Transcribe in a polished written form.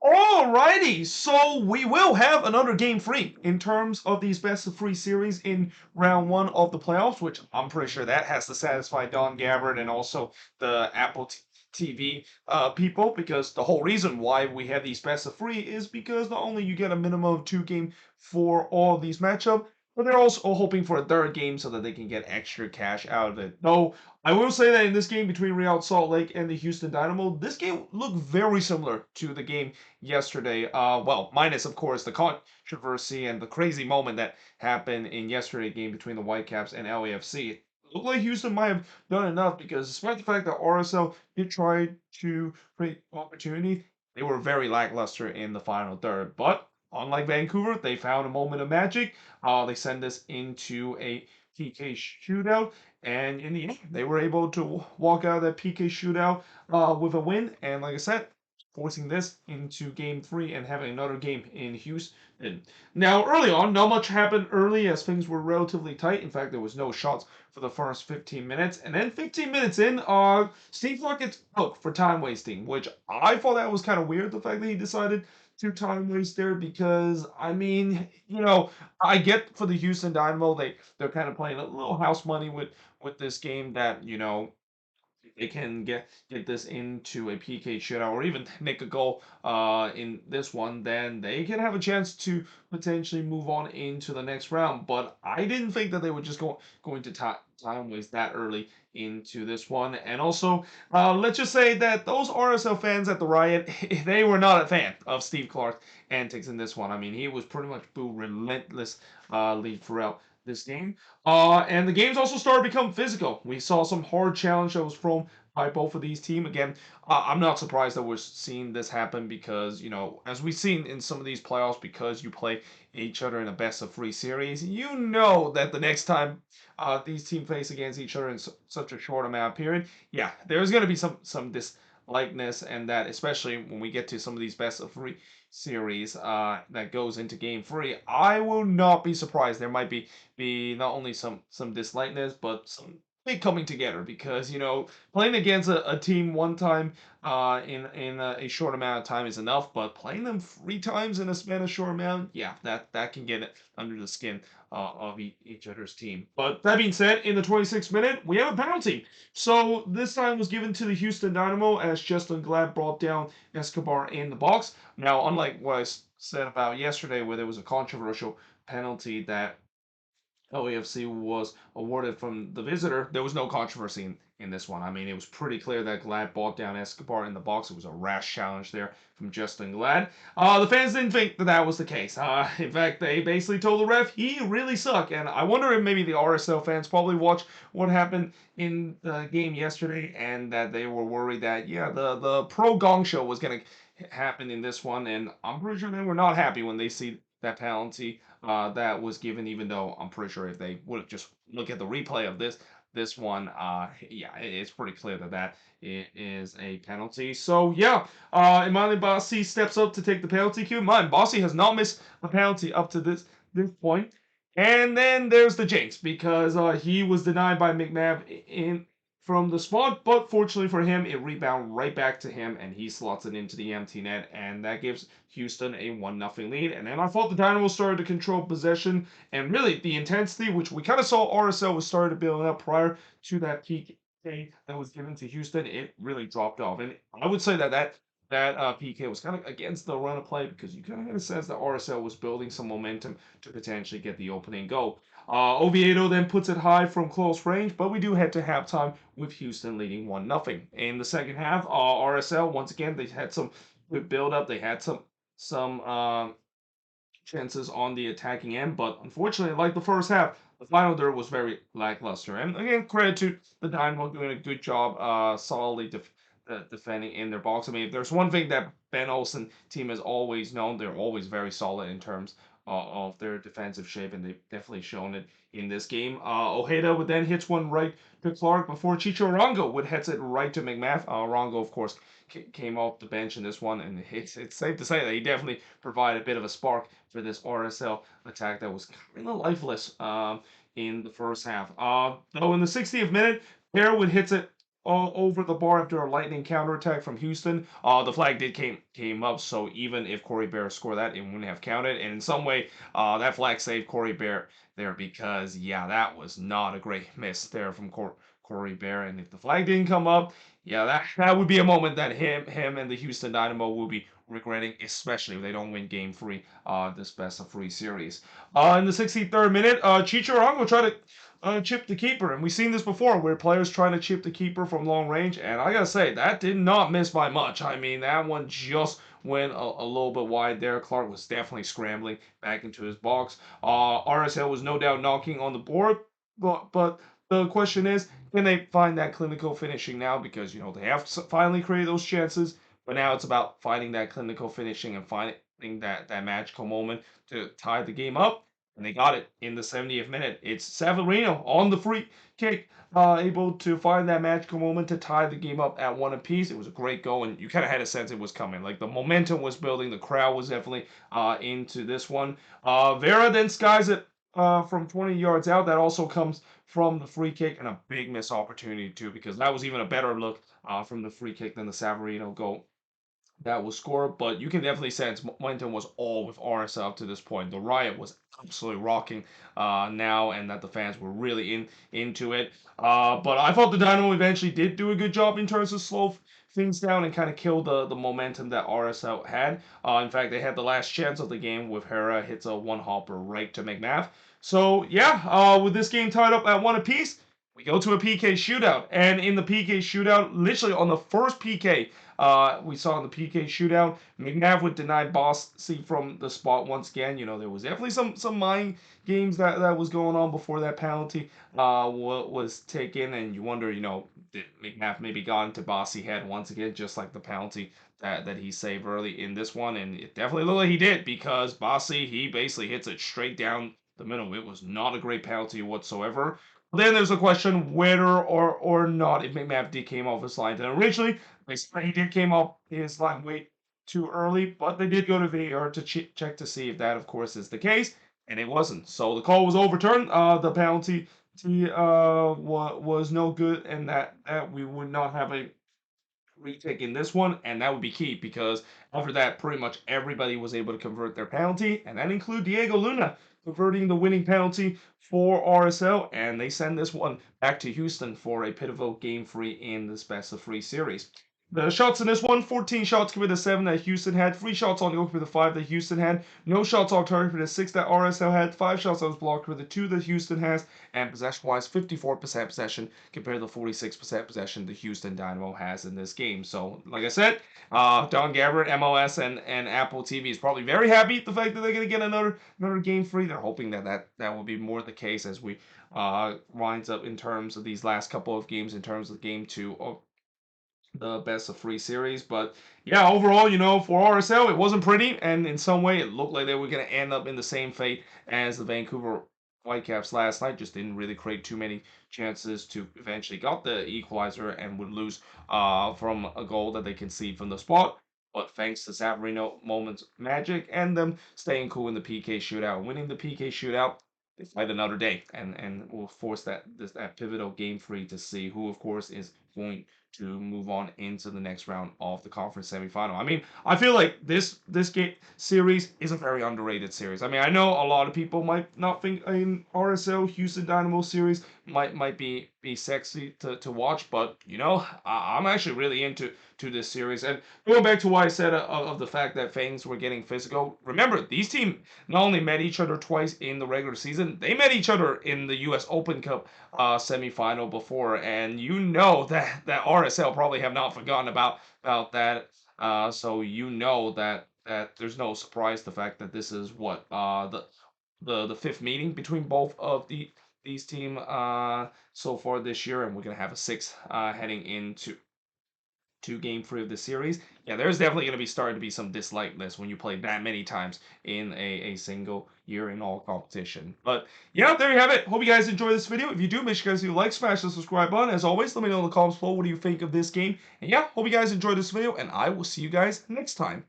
Alrighty, so we will have another game free in terms of these best of three series in round one of the playoffs, which I'm pretty sure that has to satisfy Don Gabbard and also the TV people, because the whole reason why we have these best of three is because not only you get a minimum of 2 games for all of these matchups, but they're also hoping for a third game so that they can get extra cash out of it. Though I will say that in this game between Real Salt Lake and the Houston Dynamo, this game looked very similar to the game yesterday. Well, minus of course the controversy and the crazy moment that happened in yesterday's game between the Whitecaps and LAFC. It looked like Houston might have done enough because despite the fact that RSL did try to create opportunity, they were very lackluster in the final third. But unlike Vancouver, they found a moment of magic. They sent this into a PK shootout, and in the end, they were able to walk out of that PK shootout with a win. And like I said, forcing this into game three and having another game in Houston. Now, early on, not much happened early as things were relatively tight. In fact, there was no shots for the first 15 minutes. And then 15 minutes in, Steve Clark gets booked for time wasting, which I thought that was kind of weird, the fact that he decided to time waste there because, I mean, I get for the Houston Dynamo, they're kind of playing a little house money with this game that, they can get this into a PK shootout or even nick a goal in this one, then they can have a chance to potentially move on into the next round. But I didn't think that they were just going to time waste that early into this one. And also, let's just say that those RSL fans at the riot, they were not a fan of Steve Clark's antics in this one. I mean, he was pretty much booed relentlessly throughout this game. And the games also started to become physical. We saw some hard challenge that was thrown by both of these teams. Again, I'm not surprised that we're seeing this happen because, as we've seen in some of these playoffs, because you play each other in a best of three series, you know that the next time these teams face against each other in such a short amount of period, yeah, there's going to be some dislikeness, and that especially when we get to some of these best of three series that goes into game three, I will not be surprised. There might be not only some dislikeness, but some big coming together because playing against a team one time in a short amount of time is enough, but playing them 3 times in a span of short amount, yeah, that can get it under the skin of each other's team. But that being said, in the 26th minute, we have a penalty. So this time was given to the Houston Dynamo as Justin Glad brought down Escobar in the box. Now, unlike what I said about yesterday, where there was a controversial penalty that LAFC was awarded from the visitor, there was no controversy in this one. I mean, it was pretty clear that Glad brought down Escobar in the box. It was a rash challenge there from Justin Glad. The fans didn't think that was the case. In fact, they basically told the ref he really sucked. And I wonder if maybe the RSL fans probably watched what happened in the game yesterday and that they were worried that, yeah, the pro gong show was going to happen in this one. And I'm pretty sure they were not happy when they see that penalty that was given, even though I'm pretty sure if they would have just look at the replay of this one, yeah, it's pretty clear that is a penalty. So yeah, Imani Bassi steps up to take the penalty. Keep in mind, Bassi has not missed a penalty up to this point. And then there's the jinx because he was denied by McMav in from the spot, but fortunately for him, it rebounded right back to him, and he slots it into the empty net, and that gives Houston a 1-0 lead. And then I thought the Dynamo started to control possession, and really the intensity, which we kind of saw RSL was starting to build up prior to that PK that was given to Houston, it really dropped off. And I would say that PK was kind of against the run of play because you kind of had a sense that RSL was building some momentum to potentially get the opening goal. Oviedo then puts it high from close range, but we do head to halftime with Houston leading 1-0. In the second half, RSL, once again, they had some good build up. They had some chances on the attacking end, but unfortunately, like the first half, the final third was very lackluster. And again, credit to the Dynamo doing a good job, solidly defending in their box. I mean, if there's one thing that Ben Olsen team has always known, they're always very solid in terms of their defensive shape, and they've definitely shown it in this game. Ojeda would then hits one right to Clark before Chicho Arango would hits it right to McMath. Arango, of course, came off the bench in this one, and it's safe to say that he definitely provided a bit of a spark for this RSL attack that was kind of lifeless in the first half. Though in the 60th minute, Harewood hits it over the bar after a lightning counterattack from Houston. The flag did came up, so even if Corey Bear scored that, it wouldn't have counted. And in some way, that flag saved Corey Bear there because yeah, that was not a great miss there from Corey Bear. And if the flag didn't come up, yeah, that would be a moment that him and the Houston Dynamo will be regretting, especially if they don't win Game 3 this best of 3 series. In the 63rd minute, Chicharito tried to chip the keeper. And we've seen this before where players try to chip the keeper from long range. And I got to say, that did not miss by much. I mean, that one just went a little bit wide there. Clark was definitely scrambling back into his box. RSL was no doubt knocking on the board. But the question is, can they find that clinical finishing now? Because, you know, they have finally created those chances. But now it's about finding that clinical finishing and finding that magical moment to tie the game up. And they got it in the 70th minute. It's Savarino on the free kick, able to find that magical moment to tie the game up at one apiece. It was a great goal, and you kind of had a sense it was coming. Like the momentum was building, the crowd was definitely into this one. Vera then skies it from 20 yards out. That also comes from the free kick and a big miss opportunity too, because that was even a better look from the free kick than the Savarino goal that was scored, but you can definitely sense momentum was all with RSL up to this point. The riot was absolutely rocking now, and that the fans were really into it. But I thought the Dynamo eventually did do a good job in terms of slow things down and kind of kill the momentum that RSL had. In fact, they had the last chance of the game with Hera hits a one hopper right to McMath. So yeah, with this game tied up at one apiece, we go to a PK shootout, and in the PK shootout, literally on the first PK. We saw in the PK shootout, McNabb would deny Bossy from the spot once again. You know, there was definitely some mind games that was going on before that penalty was taken, and you wonder, you know, did McNabb maybe got into Bossy head once again, just like the penalty that he saved early in this one, and it definitely looked like he did because Bossy, he basically hits it straight down the middle. It was not a great penalty whatsoever. Then there's a question whether or not if McNabb did came off his line. And originally, he did came off his line way too early, but they did go to VAR to check to see if that, of course, is the case, and it wasn't. So the call was overturned. The penalty was no good, and that we would not have a retake in this one, and that would be key because after that, pretty much everybody was able to convert their penalty, and that include Diego Luna converting the winning penalty for RSL, and they send this one back to Houston for a pivotal game 3 in this best of 3 series. The shots in this one, 14 shots compared to 7 that Houston had, 3 shots on goal compared to 5 that Houston had, no shots on target compared to 6 that RSL had, 5 shots that was blocked compared to 2 that Houston has, and possession-wise, 54% possession compared to the 46% possession the Houston Dynamo has in this game. So, like I said, Don Gabbard, MLS, and Apple TV is probably very happy at the fact that they're going to get another game 3. They're hoping that will be more the case as we winds up in terms of these last couple of games, in terms of game 2 of the best of 3 series. But yeah, overall, you know, for RSL, it wasn't pretty, and in some way, it looked like they were going to end up in the same fate as the Vancouver Whitecaps last night. Just didn't really create too many chances to eventually got the equalizer and would lose from a goal that they concede from the spot. But thanks to Savarino moments magic and them staying cool in the PK shootout, winning the PK shootout, they fight another day, and will force that pivotal game 3 to see who, of course, is going to move on into the next round of the conference semifinal. I mean, I feel like this game series is a very underrated series. I mean, I know a lot of people might not think an RSL Houston Dynamo series might be sexy to watch, but you know, I'm actually really into this series. And going back to what I said of the fact that things were getting physical, remember these teams not only met each other twice in the regular season, they met each other in the U.S. Open Cup semifinal before, and you know that RSL probably have not forgotten about that. So you know that there's no surprise the fact that this is what the fifth meeting between both of these team so far this year, and we're gonna have a sixth heading into game 3 of the series. Yeah, there's definitely going to be starting to be some dislike lists when you play that many times in a single year in all competition. But yeah, there you have it. Hope you guys enjoy this video. If you do, make sure you guys do like, smash the subscribe button. As always, let me know in the comments below what do you think of this game. And yeah, hope you guys enjoyed this video, and I will see you guys next time.